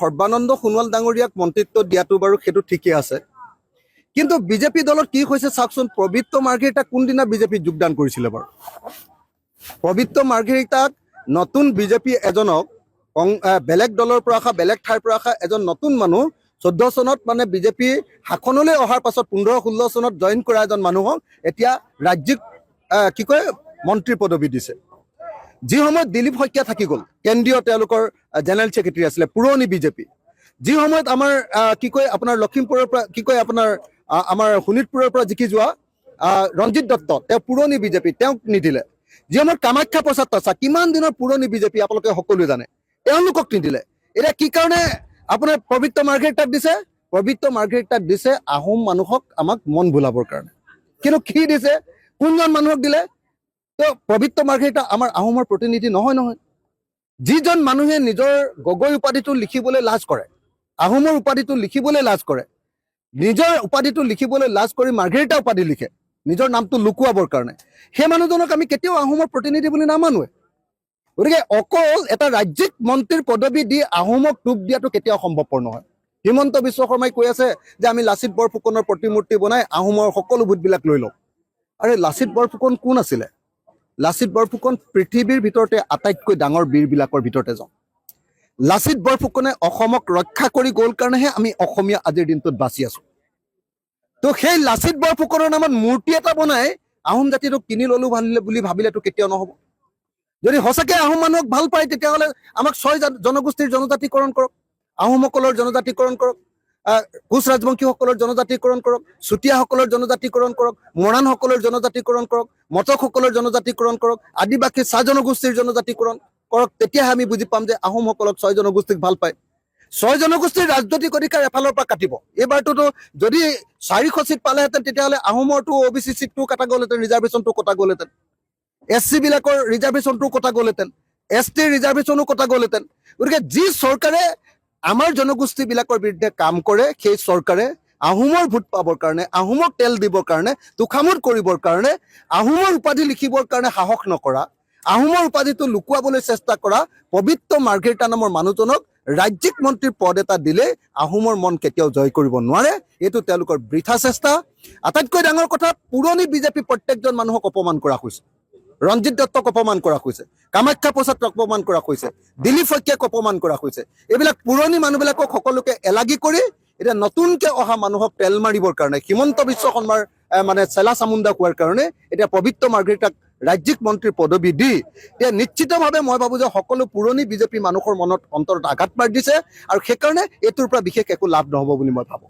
সৰ্বানন্দ সোণোৱাল ডাঙৰীয়াক মন্ত্ৰিত্ব দিয়াটো বাৰু সেইটো ঠিকেই আছে, কিন্তু বিজেপি দলত কি হৈছে চাওকচোন। পবিত্ৰ মাৰ্ঘেৰিটা কোনদিনা বিজেপিত যোগদান কৰিছিলে বাৰু? পবিত্ৰ মাৰ্ঘেৰিটাক নতুন বিজেপি এজনক বেলেগ দলৰ পৰা অহা, বেলেগ ঠাইৰ পৰা অহা এজন নতুন মানুহ 14 চনত মানে বিজেপি শাসনলৈ অহাৰ পাছত 15-16 চনত জইন কৰা এজন মানুহক এতিয়া ৰাজ্যিক মন্ত্ৰী পদবী দিছে। যি সময়ত দিলীপ শইকীয়া থাকি গ'ল, কেন্দ্ৰীয় তেওঁলোকৰ জেনেৰেল ছেক্ৰেটাৰী আছিলে, পুৰণি বিজেপি। যি সময়ত আমাৰ আপোনাৰ লখিমপুৰৰ পৰা আমাৰ শোণিতপুৰৰ পৰা জিকি যোৱা ৰঞ্জিত দত্ত, তেওঁ পুৰণি বিজেপি, তেওঁক নিদিলে। যি সময়ত কামাখ্যা প্ৰসাদ তাছা, কিমান দিনৰ পুৰণি বিজেপি আপোনালোকে সকলোৱে জানে, তেওঁলোকক নিদিলে। এতিয়া কি কাৰণে আপোনাৰ পবিত্ৰ মাৰ্ঘেৰিটাক দিছে? পবিত্ৰ মাৰ্ঘেৰিটাক দিছে আহোম মানুহক আমাক মন ভুলাবৰ কাৰণে। কিন্তু কি দিছে, কোনজন মানুহক দিলে? তো পবিত্ৰ মাৰ্ঘেৰিটা আমাৰ আহোমৰ প্ৰতিনিধি নহয়। যিজন মানুহে নিজৰ গগৈ উপাধিটো লিখিবলৈ লাজ কৰে, আহোমৰ উপাধিটো লিখিবলৈ লাজ কৰে, নিজৰ উপাধিটো লিখিবলৈ লাজ কৰি মাৰ্ঘেৰিটা উপাধি লিখে নিজৰ নামটো লুকুৱাবৰ কাৰণে, সেই মানুহজনক আমি কেতিয়াও আহোমৰ প্ৰতিনিধি বুলি নামানোৱে। গতিকে অকল এটা ৰাজ্যিক মন্ত্ৰীৰ পদবী দি আহোমক টুপ দিয়াটো কেতিয়াও সম্ভৱপৰ নহয়। হিমন্ত বিশ্ব শৰ্মাই কৈ আছে যে আমি লাচিত বৰফুকনৰ প্ৰতিমূৰ্তি বনাই আহোমৰ সকলো ভোটবিলাক লৈ লওঁ। আৰে লাচিত বৰফুকন কোন আছিলে? লাচিত বৰফুকন পৃথিৱীৰ ভিতৰতে আটাইতকৈ ডাঙৰ বীৰবিলাকৰ ভিতৰতে এজন। লাচিত বৰফুকনে অসমক ৰক্ষা কৰি গ'ল কাৰণেহে আমি অসমীয়া আজিৰ দিনটোত বাচি আছো। তো সেই লাচিত বৰফুকনৰ নামত মূৰ্তি এটা বনাই আহোম জাতিটোক কিনি ললো বুলি ভাবিলেতো কেতিয়াও নহ'ব। যদি সঁচাকৈ আহোম মানুহক ভাল পায় তেতিয়াহ'লে আমাক 6 জনগোষ্ঠীৰ জনজাতিকৰণ কৰক, আহোমসকলৰ জনজাতিকৰণ কৰক, কোচ ৰাজবংশীসকলৰ জনজাতিকৰণ কৰক, চুতীয়াসকলৰ জনজাতিকৰণ কৰক, মৰাণসকলৰ জনজাতিকৰণ কৰক, মটকসকলৰ জনজাতিকৰণ কৰক, আদিবাসী চাহ জনগোষ্ঠীৰ জনজাতিকৰণ কৰক। তেতিয়াহে আমি বুজি পাম যে আহোমসকলক 6 জনগোষ্ঠীক ভাল পায়। 6 জনগোষ্ঠীৰ ৰাজনৈতিক অধিকাৰ এফালৰ পৰা কাটিব। এইবাৰটোতো যদি 400 চিট পালেহেঁতেন তেতিয়াহ'লে আহোমৰটো OBC চিটটো কটা গ'লহেঁতেন, ৰিজাৰ্ভেশ্যনটো কটা গ'লহেঁতেন, SC বিলাকৰ ৰিজাৰ্ভেশ্যনটো কটা গ'লহেঁতেন, ST ৰিজাৰ্ভেশ্যনো কটা গ'লহেঁতেন। গতিকে যি চৰকাৰে আমাৰ জনগোষ্ঠীবিলাকৰ বিৰুদ্ধে কাম কৰে, সেই চৰকাৰে আহোমৰ ভোট পাবৰ কাৰণে, আহোমক তেল দিবৰ কাৰণে, তোষামোদ কৰিবৰ কাৰণে, আহোমৰ উপাধি লিখিবৰ কাৰণে সাহস নকৰা, আহোমৰ উপাধিটো লুকুৱাবলৈ চেষ্টা কৰা পবিত্ৰ মাৰ্ঘেৰিটা নামৰ মানুহজনক ৰাজ্যিক মন্ত্ৰীৰ পদ এটা দিলে আহোমৰ মন কেতিয়াও জয় কৰিব নোৱাৰে। এইটো তেওঁলোকৰ বৃথা চেষ্টা। আটাইতকৈ ডাঙৰ কথা, পুৰণি বিজেপি প্ৰত্যেকজন মানুহক অপমান কৰা হৈছে। ৰঞ্জিত দত্তক অপমান কৰা হৈছে, কামাখ্যা প্ৰসাদক অপমান কৰা হৈছে, দিলীপ শইকীয়াক অপমান কৰা হৈছে। এইবিলাক পুৰণি মানুহবিলাকক সকলোকে এলাগি কৰি এতিয়া নতুনকে অহা মানুহক তেল মাৰিবৰ কাৰণে, হিমন্ত বিশ্ব শৰ্মাৰ মানে চেলা চামুণ্ডা হোৱাৰ কাৰণে এতিয়া পবিত্ৰ মাৰ্ঘেৰিটাক ৰাজ্যিক মন্ত্ৰীৰ পদবী দি এতিয়া নিশ্চিতভাৱে মই ভাবোঁ যে সকলো পুৰণি বিজেপি মানুহৰ মনত অন্তৰত আঘাত মাৰি দিছে, আৰু সেইকাৰণে এইটোৰ পৰা বিশেষ একো লাভ নহ'ব বুলি মই ভাবোঁ।